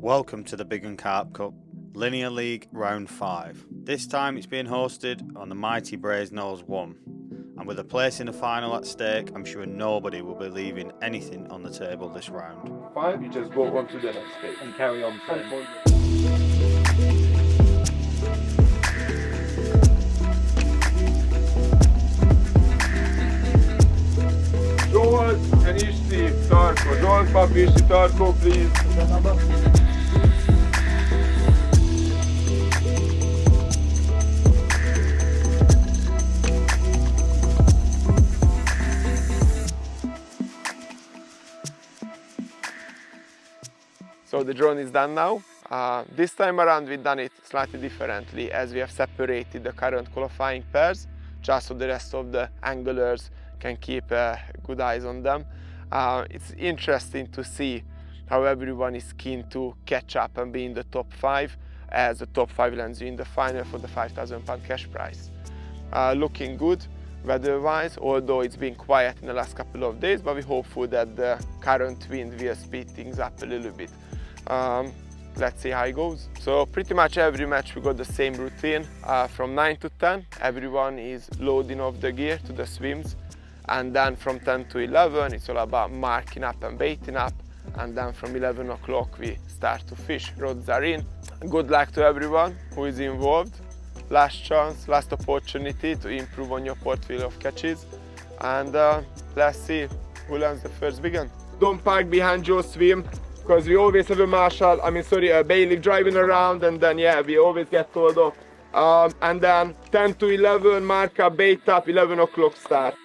Welcome to the Biggun Carp Cup, Linear League Round 5. This time it's being hosted on the mighty Brasenose 1. And with a place in the final at stake, I'm sure nobody will be leaving anything on the table this round. 5, you just go on to the next stage. And carry on. Joel and Ishti Tarko. Joel, Papi, Ishti Tarko, please. So the drone is done now. This time around we've done it slightly differently, as we have separated the current qualifying pairs, just so the rest of the anglers can keep good eyes on them. It's interesting to see how everyone is keen to catch up and be in the top 5, as the top 5 lands you in the final for the £5,000 cash prize. Looking good weather-wise, although it's been quiet in the last couple of days, but we're hopeful that the current wind will speed things up a little bit. Let's see how it goes. So pretty much every match we got the same routine. From 9 to 10, everyone is loading off the gear to the swims. And then from 10 to 11, it's all about marking up and baiting up. And then from 11 o'clock, we start to fish. Rods are in. Good luck to everyone who is involved. Last chance, last opportunity to improve on your portfolio of catches. And let's see who lands the first big one. Don't park behind your swim, because we always have a marshal, a bailiff driving around, and then we always get told off. And then 10 to 11, mark up, bait up, 11 o'clock start.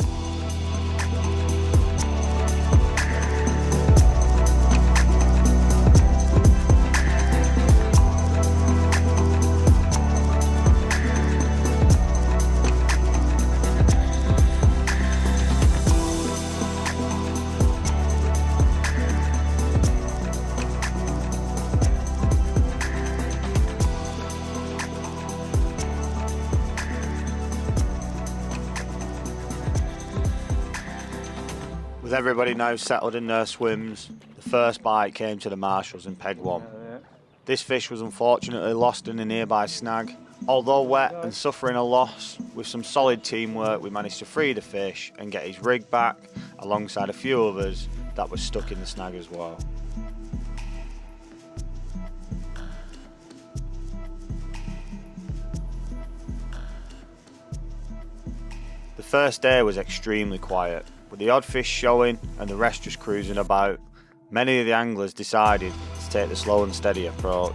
With everybody now settled in their swims, the first bite came to the Marshals in peg 1. This fish was unfortunately lost in a nearby snag. Although wet and suffering a loss, with some solid teamwork we managed to free the fish and get his rig back alongside a few others that were stuck in the snag as well. The first day was extremely quiet, with the odd fish showing and the rest just cruising about. Many of the anglers decided to take the slow and steady approach,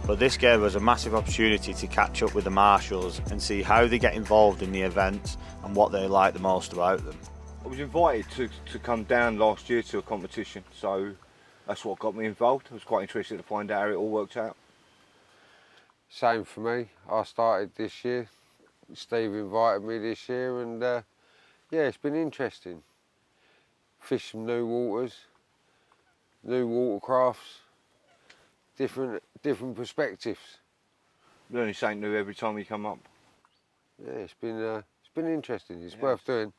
but this gave us a massive opportunity to catch up with the Marshals and see how they get involved in the events and what they like the most about them. I was invited to come down last year to a competition, so that's what got me involved. I was quite interested to find out how it all worked out. Same for me. I started this year. Steve invited me this year, and it's been interesting. Fish some new waters, new watercrafts, different perspectives. Learning something new every time you come up. Yeah, it's been interesting. It's worth doing.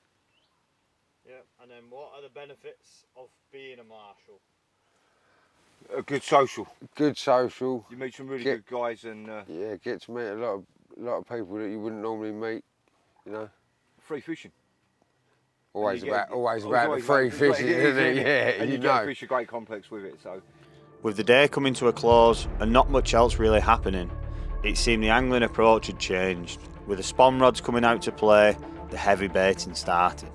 Yeah, and then what are the benefits of being a Marshal? A good social. Good social. You meet some really good guys, and get to meet a lot of people that you wouldn't normally meet. You know. Free fishing. Always about the free fishing, isn't it? Yeah, and you get to fish a great complex with it. So, with the day coming to a close and not much else really happening, it seemed the angling approach had changed. With the spawn rods coming out to play, the heavy baiting started.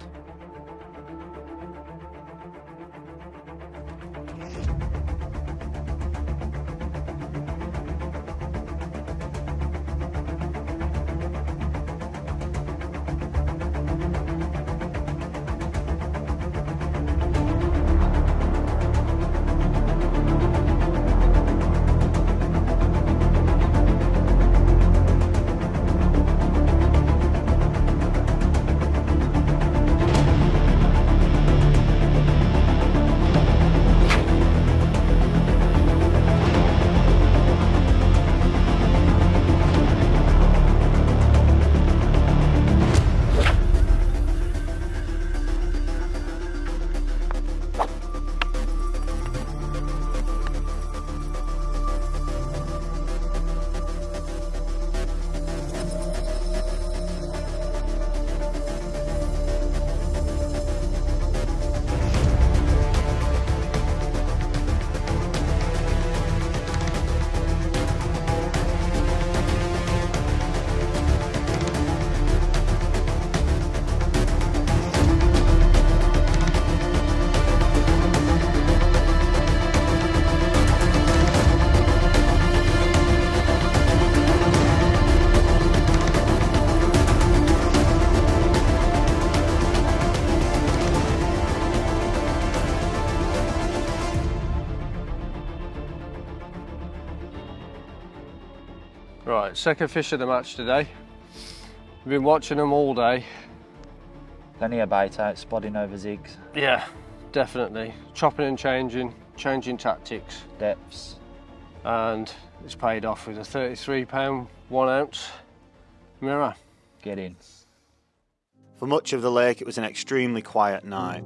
Right, second fish of the match today. We've been watching them all day. Plenty of bait out, spodding over zigs, Yeah, definitely. Chopping and changing tactics. depths. And it's paid off with a £33 1 ounce mirror. Get in. For much of the lake, it was an extremely quiet night,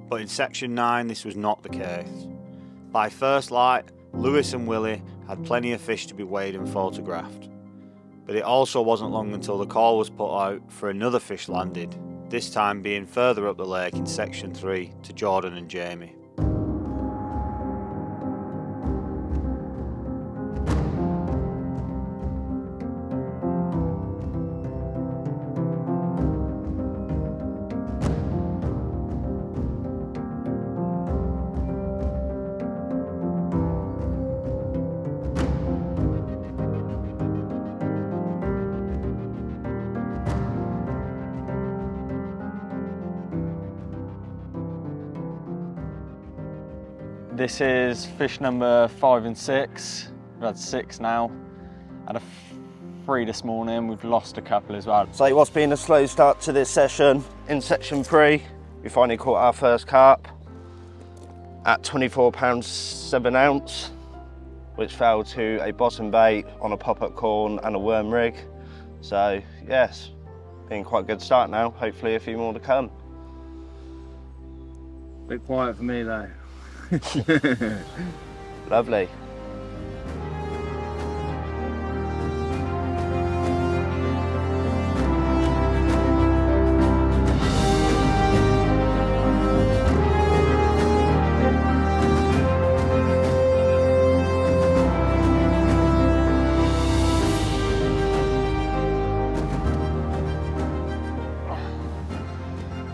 but in section 9 this was not the case. By first light, Lewis and Willy had plenty of fish to be weighed and photographed, but it also wasn't long until the call was put out for another fish landed, this time being further up the lake in section 3 to Jordan and Jamie. This is fish number 5 and 6. We've had 6 now. Had a 3 this morning. We've lost a couple as well. So what's been a slow start to this session? In section 3, we finally caught our first carp at £24 7 ounce, which fell to a bottom bait on a pop-up corn and a worm rig. So yes, been quite a good start now. Hopefully a few more to come. Bit quiet for me though. Lovely.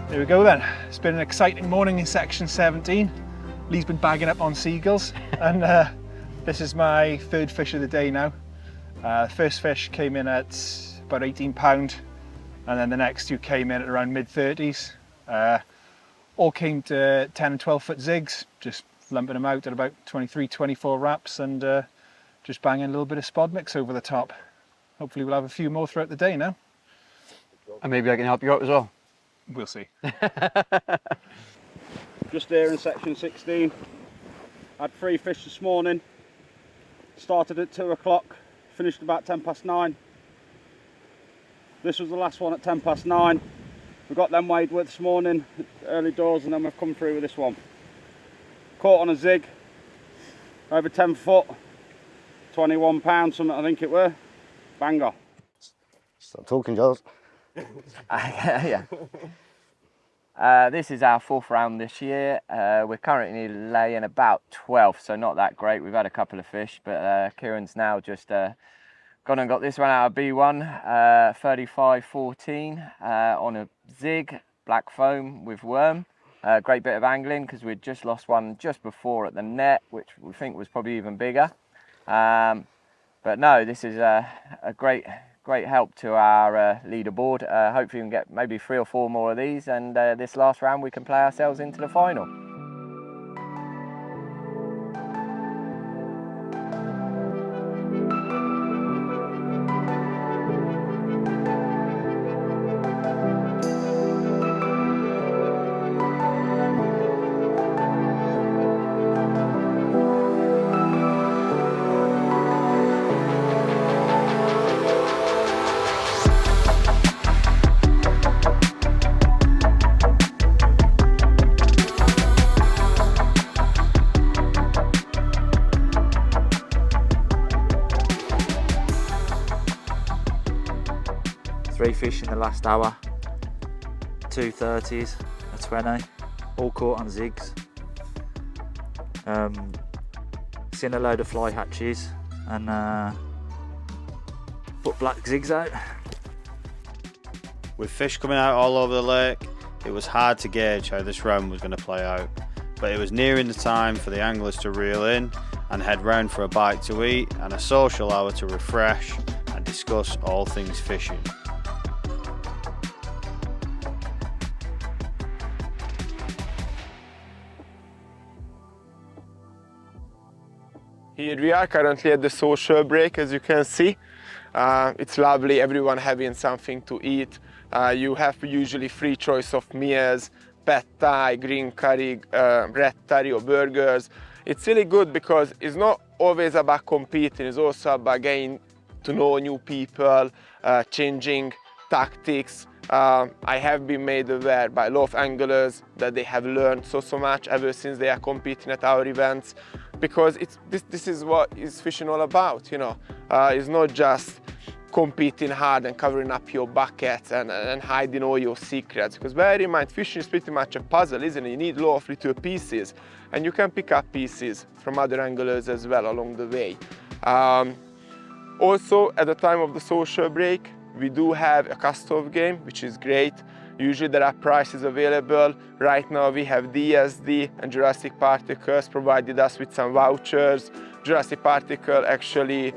There we go then. It's been an exciting morning in section 17. Lee's been bagging up on seagulls, and this is my third fish of the day now. First fish came in at about £18, and then the next two came in at around mid-30s. All came to 10 and 12 foot zigs, just lumping them out at about 23, 24 wraps, and just banging a little bit of spod mix over the top. Hopefully we'll have a few more throughout the day now. And maybe I can help you out as well. We'll see. Just here in section 16. Had 3 fish this morning. Started at 2 o'clock, finished about 10 past 9. This was the last one at 10 past 9. We got them weighed with this morning, early doors, and then we've come through with this one. Caught on a zig, over 10 foot, £21 something I think it were. Banger. Stop talking, Giles. Yeah. This is our 4th round this year. We're currently laying about 12, so not that great. We've had a couple of fish, but Kieran's now just gone and got this one out of B1, 35-14 on a zig, black foam with worm. Great bit of angling because we'd just lost one just before at the net, which we think was probably even bigger. But no, this is a great help to our leaderboard. Hopefully we can get maybe 3 or 4 more of these, and this last round we can play ourselves into the final. Three fish in the last hour, 2 30s, a 20, all caught on zigs. Seen a load of fly hatches and put black zigs out. With fish coming out all over the lake, it was hard to gauge how this round was going to play out, but it was nearing the time for the anglers to reel in and head round for a bite to eat and a social hour to refresh and discuss all things fishing. Here we are currently at the social break, as you can see. It's lovely, everyone having something to eat. You have usually free choice of meals, pad thai, green curry, red curry or burgers. It's really good because it's not always about competing, it's also about getting to know new people, changing tactics. I have been made aware by a lot of anglers that they have learned so much ever since they are competing at our events, because this is what is fishing all about, you know. It's not just competing hard and covering up your buckets and hiding all your secrets, because bear in mind, fishing is pretty much a puzzle, isn't it? You need a lot of little pieces, and you can pick up pieces from other anglers as well along the way. Also, at the time of the social break, we do have a cast-off game, which is great. Usually there are prizes available. Right now we have DSD and Jurassic Particles provided us with some vouchers. Jurassic Particle actually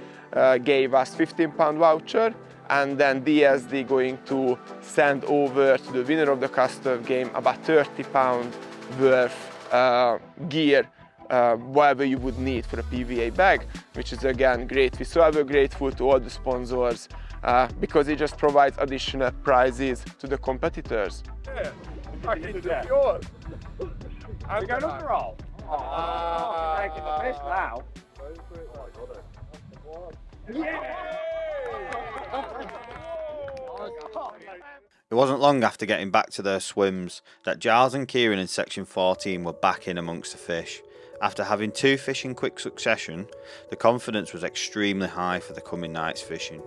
gave us £15 voucher, and then DSD going to send over to the winner of the cast-off game about £30 worth gear, whatever you would need for a PVA bag, which is again great. We're so ever grateful to all the sponsors because it just provides additional prizes to the competitors. Yeah, I'm going to roll. Taking the fish now. It wasn't long after getting back to their swims that Giles and Kieran in section 14 were back in amongst the fish. After having 2 fish in quick succession, the confidence was extremely high for the coming night's fishing.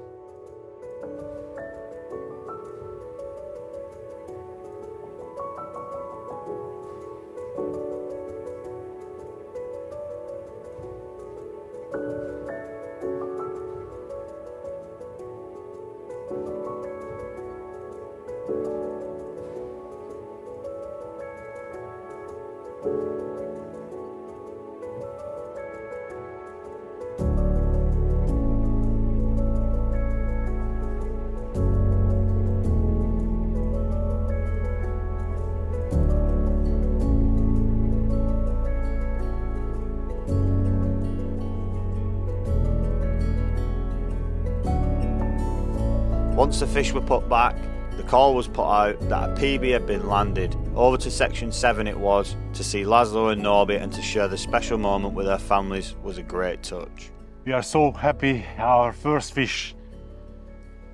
Once the fish were put back, the call was put out that a PB had been landed. Over to section 7 it was, to see Laszlo and Norby and to share the special moment with their families was a great touch. We are so happy. Our first fish,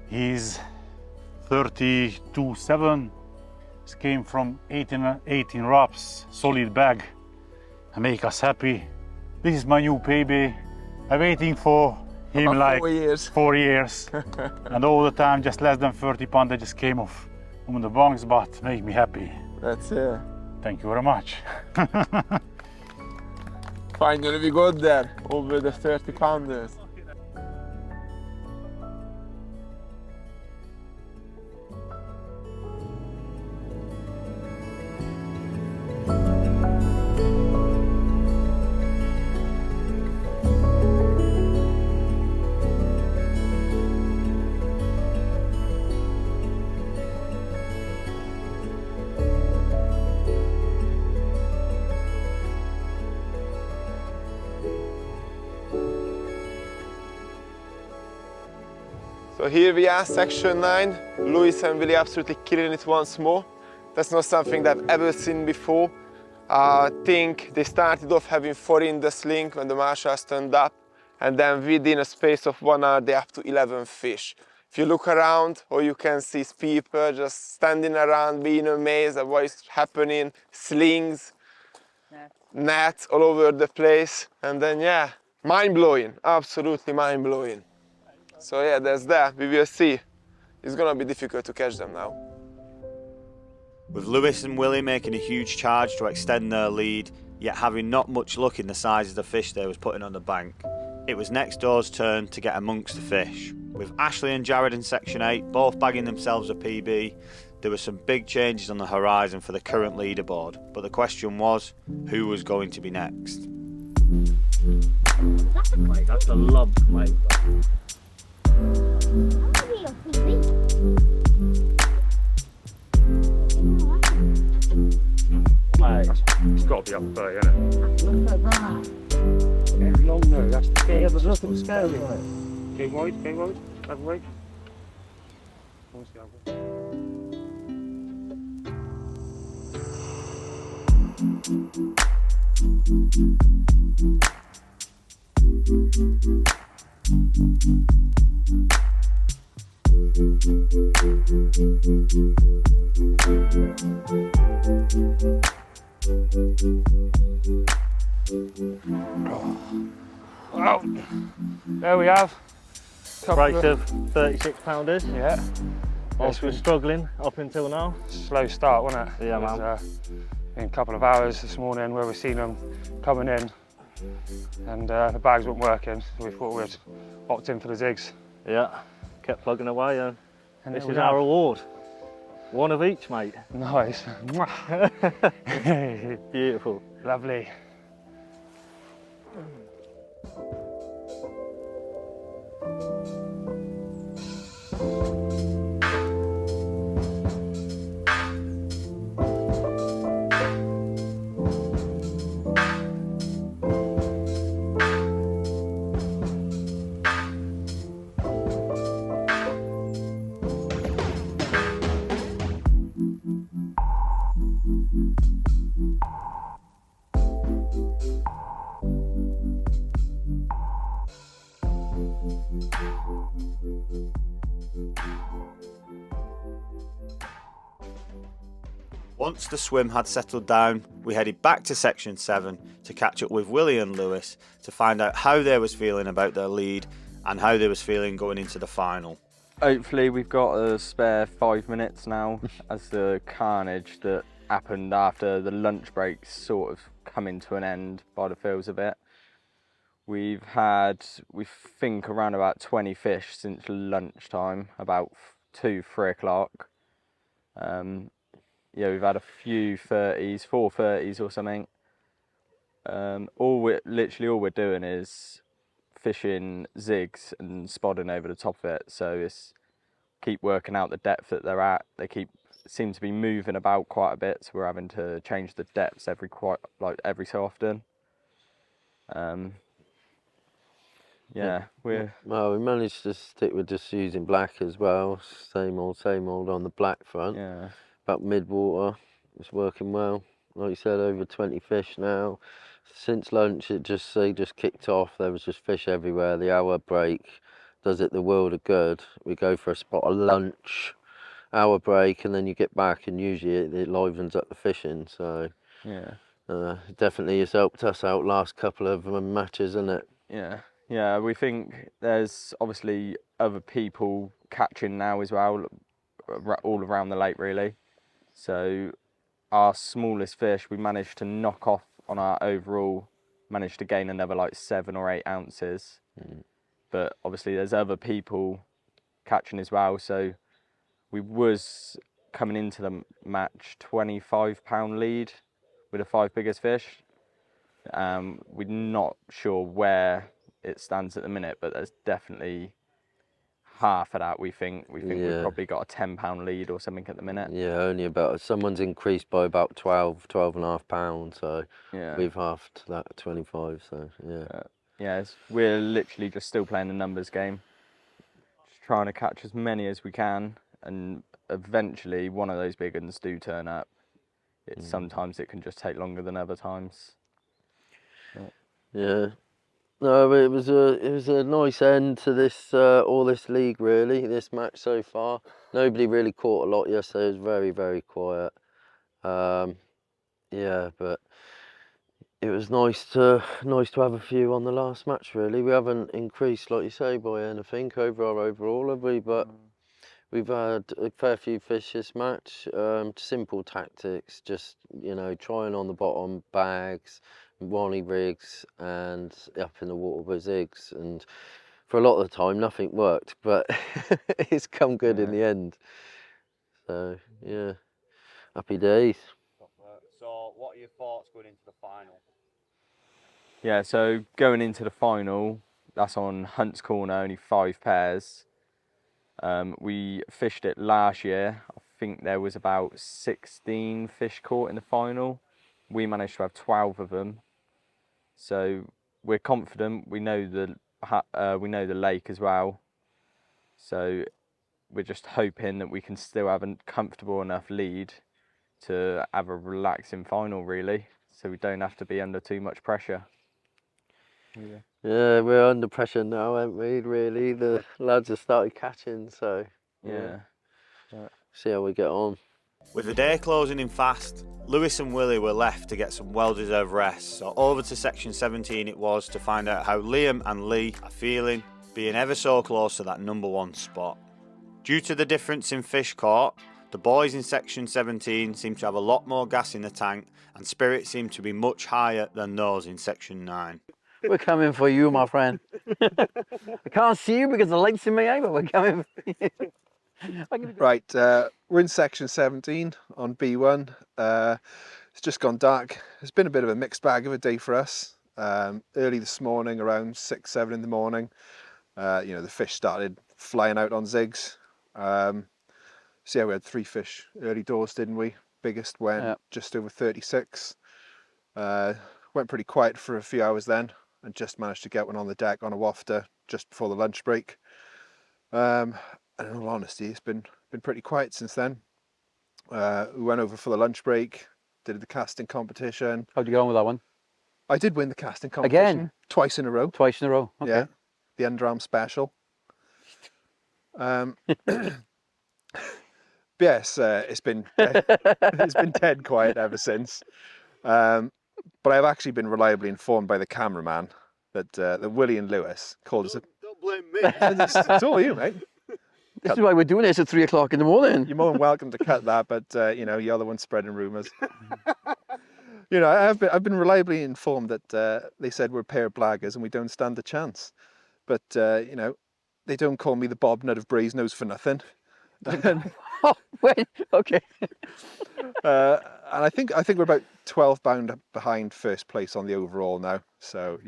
he's 32.7. It came from 18 wraps, solid bag, and make us happy. This is my new baby. I'm waiting for him about like 4 years. 4 years. And all the time, just less than 30 pounds, I just came off on the bunks, but make me happy. That's it. Thank you very much. Finally we got there, over the 30 pounders. So here we are, section 9. Lewis and Willy absolutely killing it once more. That's not something that I've ever seen before. I think they started off having 4 in the sling when the Marshals turned up, and then within a space of 1 hour they're up to 11 fish. If you look around, all you can see is people just standing around being amazed at what is happening, slings, nets all over the place, and then yeah, mind-blowing, absolutely mind-blowing. So yeah, there's that, we will see. It's gonna be difficult to catch them now. With Lewis and Willy making a huge charge to extend their lead, yet having not much luck in the size of the fish they was putting on the bank, it was next door's turn to get amongst the fish. With Ashley and Jared in section 8 both bagging themselves a PB, there were some big changes on the horizon for the current leaderboard, but the question was, who was going to be next? Mate, that's a lump, mate. It's got to be up there, isn't it? Look at that. Very long nose, that's the scale. Yeah, there's nothing scary. Go wide, go wide. Lovely. Well, there we have. Brace of 36 pounders. Yeah. Whilst we're struggling up until now. Slow start, wasn't it? Yeah, It was, man. in a couple of hours this morning where we've seen them coming in and the bags weren't working, so we thought we'd opt in for the zigs. Yeah, kept plugging away and And this there is we our are. reward. One of each, mate. Nice. Beautiful. Lovely. Once the swim had settled down, we headed back to section 7 to catch up with Willy and Lewis to find out how they was feeling about their lead and how they was feeling going into the final. Hopefully we've got a spare 5 minutes now as the carnage that happened after the lunch breaks sort of coming to an end by the feels of it. We've had, we think, around about 20 fish since lunchtime, about 2-3 o'clock. Yeah, we've had a few 30s, 4 30s or something. Literally all we're doing is fishing zigs and spodding over the top of it. So it's keep working out the depth that they're at. They seem to be moving about quite a bit, so we're having to change the depths every so often. Yeah, we managed to stick with just using black as well. Same old on the black front. Yeah. About mid-water, it's working well. Like you said, over 20 fish now. Since lunch, they just kicked off. There was just fish everywhere. The hour break does it the world of good. We go for a spot of lunch, hour break, and then you get back, and usually it livens up the fishing. So yeah, definitely has helped us out last couple of matches, isn't it? Yeah. We think there's obviously other people catching now as well, all around the lake really. So our smallest fish we managed to knock off on our overall, managed to gain another like 7 or 8 ounces. But obviously there's other people catching as well. So we was coming into the match £25 lead with the 5 biggest fish. We're not sure where it stands at the minute, but there's definitely half of that. We think we've probably got a £10 lead or something at the minute. Yeah, only about, someone's increased by about 12 and a half pounds, so yeah, we've halved that 25, so yeah. We're literally just still playing the numbers game, just trying to catch as many as we can, and eventually one of those big ones do turn up. Sometimes it can just take longer than other times. Yeah. No, it was a nice end to this all this league really. This match so far, nobody really caught a lot yesterday. It was very, very quiet. Yeah, but it was nice to have a few on the last match really. We haven't increased, like you say, by anything over our overall, have we? But we've had a fair few fish this match. Simple tactics, just trying on the bottom bags, Wally rigs, and up in the water with zigs, and for a lot of the time nothing worked, but it's come good in the end. So yeah, happy days. So what are your thoughts going into the final? Yeah, so going into the final, that's on Hunt's Corner, only 5 pairs. We fished it last year. I think there was about 16 fish caught in the final. We managed to have 12 of them. So we're confident. We know the lake as well. So we're just hoping that we can still have a comfortable enough lead to have a relaxing final, really, so we don't have to be under too much pressure. Yeah, we're under pressure now, aren't we? Really, the lads have started catching, so Yeah. see how we get on. With the day closing in fast, Lewis and Willy were left to get some well-deserved rest, so over to section 17 it was to find out how Liam and Lee are feeling, being ever so close to that number 1 spot. Due to the difference in fish caught, the boys in section 17 seem to have a lot more gas in the tank, and spirits seem to be much higher than those in section 9. We're coming for you, my friend. I can't see you because the light's in my eye, but we're coming for you. Right, we're in section 17 on B1. It's just gone dark. It's been a bit of a mixed bag of a day for us. Early this morning, around 6, 7 in the morning, the fish started flying out on zigs. So yeah, we had 3 fish early doors, didn't we? Biggest went just over 36. Went pretty quiet for a few hours then, and just managed to get one on the deck on a wafter just before the lunch break. And in all honesty, it's been pretty quiet since then. We went over for the lunch break, did the casting competition. How'd you get on with that one? I did win the casting competition. Again? Twice in a row. Twice in a row, okay. Yeah, the underarm special. Yes, it's been dead quiet ever since. But I've actually been reliably informed by the cameraman that Willy and Lewis called us. Don't blame me. It's all you, mate. This is why we're doing this at 3 o'clock in the morning. You're more than welcome to cut that, but you're the one spreading rumours. I've been reliably informed that they said we're a pair of blaggers and we don't stand a chance. But they don't call me the Bob Nut of Brasenose for nothing. Oh, wait, okay. And I think we're about 12 pound behind first place on the overall now. So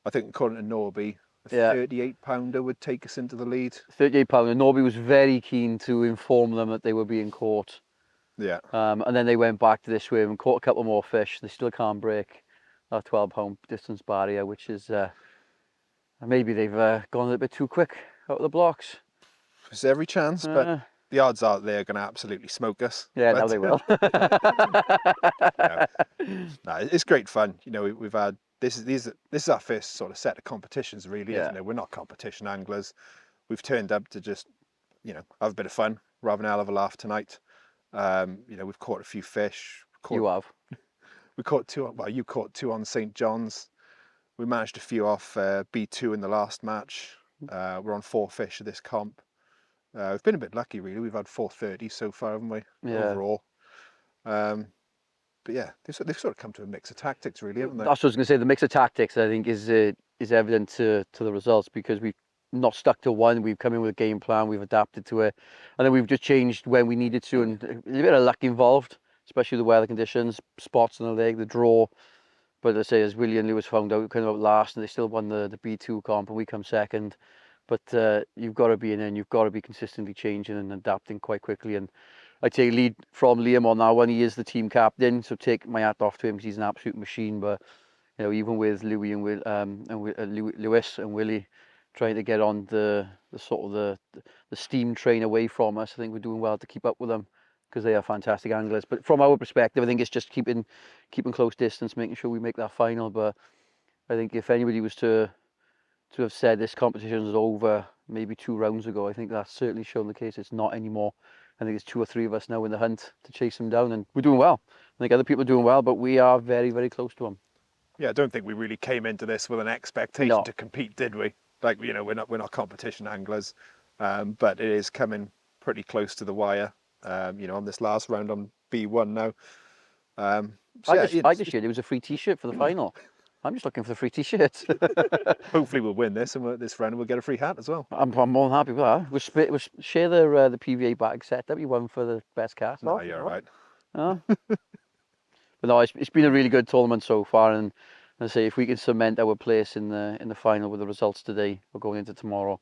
I think according to Norby, a 38 pounder would take us into the lead. 38 pounder. Norby was very keen to inform them that they were being caught. Yeah. And then they went back to this swim and caught a couple more fish. They still can't break that 12-pound distance barrier, which is maybe they've gone a little bit too quick out of the blocks. There's every chance, but the odds are they're going to absolutely smoke us. Yeah, no, they will. It's great fun. We've had this is our first sort of set of competitions, really, isn't it? We're not competition anglers. We've turned up to just have a bit of fun, we're having a hell of a laugh tonight. We've caught a few fish. You have. We caught 2. Well, you caught 2 on St. John's. We managed a few off B2 in the last match. We're on 4 fish of this comp. We've been a bit lucky, really. We've had 430 so far, haven't we? Yeah. Overall. But yeah, they've sort of come to a mix of tactics, really, haven't they? That's what I was going to say. The mix of tactics, I think, is evident to the results, because we've not stuck to one. We've come in with a game plan. We've adapted to it, and then we've just changed when we needed to, and a bit of luck involved, especially the weather conditions, spots on the leg, the draw. But as I say, as Willy and Lewis found out, we came out last, and they still won the B2 comp, and we come second. But you've got to be in, and you've got to be consistently changing and adapting quite quickly. And I take lead from Liam on that one. He is the team captain, so take my hat off to him, because he's an absolute machine. But even with Louis and Lewis and Willy trying to get on the steam train away from us, I think we're doing well to keep up with them, because they are fantastic anglers. But from our perspective, I think it's just keeping close distance, making sure we make that final. But I think if anybody was to have said this competition is over maybe 2 rounds ago, I think that's certainly shown the case. It's not anymore. I think it's 2 or 3 of us now in the hunt to chase them down, and we're doing well. I think other people are doing well, but we are very, very close to them. Yeah, I don't think we really came into this with an expectation to compete, did we? Like, we're not competition anglers, but it is coming pretty close to the wire. On this last round on B1 now. I just shared it was a free T-shirt for the final. I'm just looking for the free T-shirt. Hopefully we'll win this, and this round we'll get a free hat as well. I'm more than happy with that. We'll share the PVA bag set that we won for the best cast. No, you're all right. But no, it's been a really good tournament so far, and I say if we can cement our place in the final with the results today, or going into tomorrow,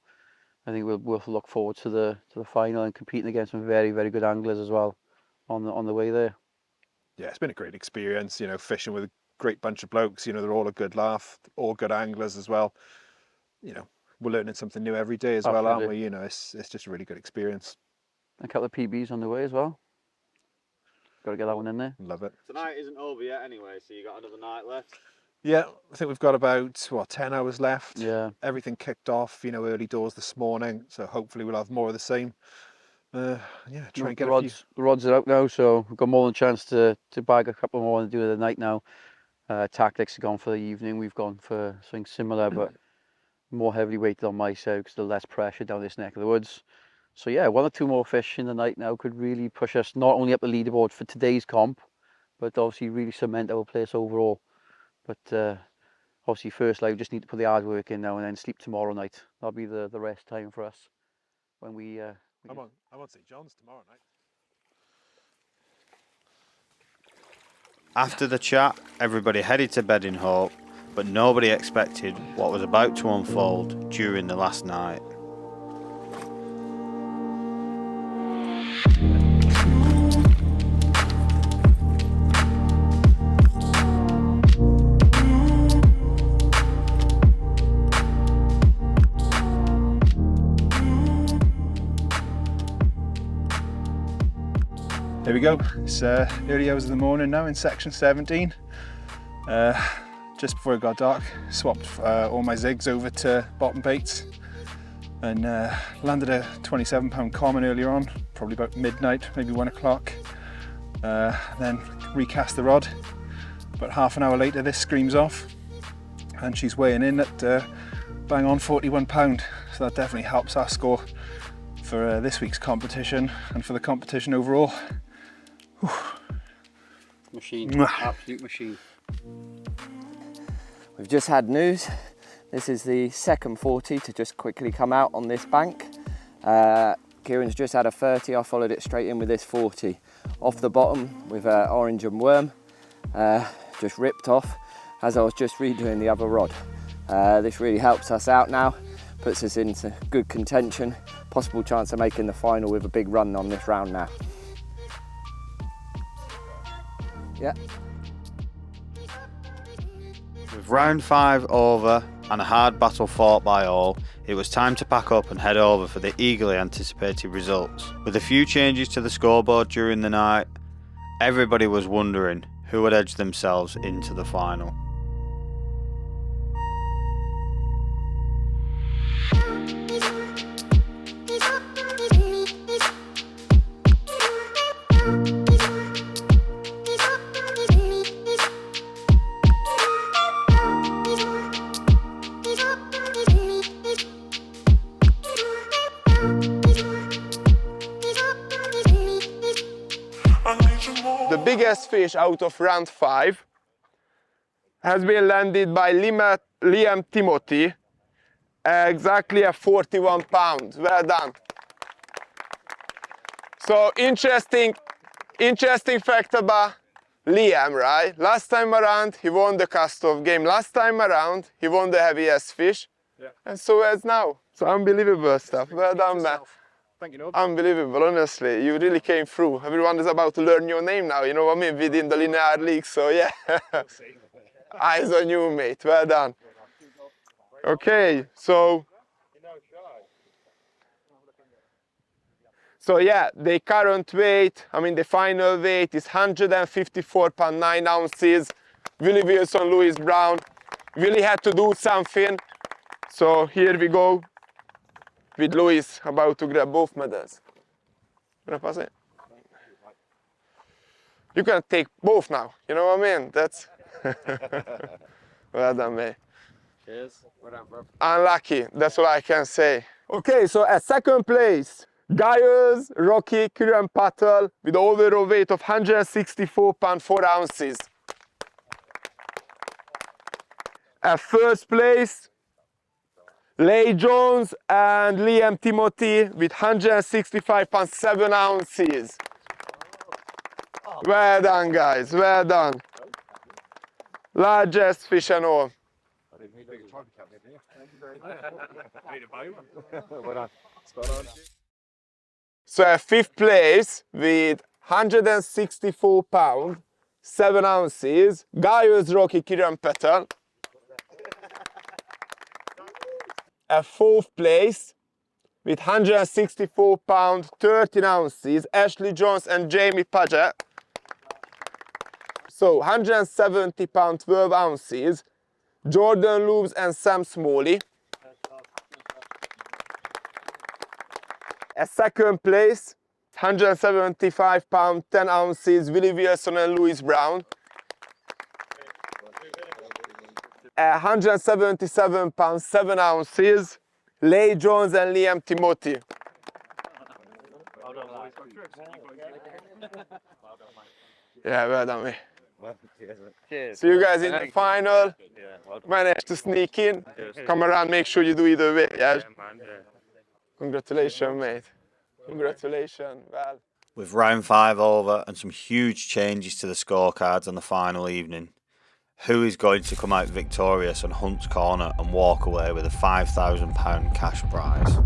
I think we'll look forward to the final and competing against some very, very good anglers as well on the way there. Yeah, it's been a great experience. Fishing with a great bunch of blokes. They're all a good laugh, all good anglers as well. we're learning something new every day as well, aren't we? You know, it's just a really good experience. A couple of PBs on the way as well. Got to get that one in there. Love it. Tonight isn't over yet anyway, so you got another night left. Yeah, I think we've got about, 10 hours left. Yeah. Everything kicked off, you know, early doors this morning, so hopefully we'll have more of the same. Yeah, try and get the rods are out now, so we've got more than a chance to bag a couple more and do it at night now. Tactics have gone for the evening. We've gone for something similar, but more heavily weighted on my side because there's less pressure down this neck of the woods. So yeah, 1 or 2 more fish in the night now could really push us not only up the leaderboard for today's comp, but obviously really cement our place overall. But obviously first we just need to put the hard work in now and then sleep tomorrow night. That'll be the rest time for us when we I'm on St. John's tomorrow night. After the chat, everybody headed to bed in hope, but nobody expected what was about to unfold during the last night. There we go. It's early hours of the morning now in section 17. Just before it got dark, swapped all my zigs over to bottom baits and landed a 27-pound common earlier on, probably about midnight, maybe 1 o'clock. Then recast the rod. About half an hour later, this screams off and she's weighing in at bang on 41 pound. So that definitely helps our score for this week's competition and for the competition overall. Whew. Machine, absolute machine. We've just had news. This is the second 40 to just quickly come out on this bank. Kieran's just had a 30, I followed it straight in with this 40. Off the bottom with orange and worm, just ripped off as I was just redoing the other rod. This really helps us out now, puts us into good contention, possible chance of making the final with a big run on this round now. Yeah. With round 5 over and a hard battle fought by all, it was time to pack up and head over for the eagerly anticipated results. With a few changes to the scoreboard during the night, everybody was wondering who would edge themselves into the final. The biggest fish out of round 5 has been landed by Liam Timothy, exactly at 41 pounds. Well done. So interesting fact about Liam, right? Last time around he won the cast-off game. Last time around he won the heaviest fish, and so as now. So unbelievable stuff. Well done, man. Unbelievable, honestly. You really came through. Everyone is about to learn your name now, you know what I mean, within the linear league, so yeah. Eyes on you, mate. Well done. Okay, so yeah, the current weight, I mean the final weight is 154.9 ounces. Willy, Willson, Lewis, Brown. Willy had to do something, so here we go. With Lewis about to grab both medals. You can take both now, you know what I mean? That's well done, mate. Cheers. Well done, bro. Unlucky, that's all I can say. Okay, so at second place, Giles, Rocky, Kieran Patel with overall weight of 164.4 ounces. At first place, Leigh Jones and Liam Timothy with 165.7 ounces. Well done, guys, well done. Largest fish and all. So at fifth place with 164 pounds, 7 ounces, Giles, Rocky, Kieran Patel. At 4th place, with 164 pounds 13 ounces, Ashley Jones and Jamie Paget. So 170 pounds 12 ounces, Jordan Loobs and Sam Smalley. At 2nd place, 175 pounds 10 ounces, Willy Wilson and Lewis Brown. At 177 pounds 7 ounces, Leigh Jones and Liam Timothy. Yeah, well done, mate. Cheers. So you guys in the final, managed to sneak in. Come around, make sure you do either way. Yeah. Congratulations, mate. Congratulations. Well. With round 5 over and some huge changes to the scorecards on the final evening, who is going to come out victorious on Hunt's Corner and walk away with a £5,000 cash prize?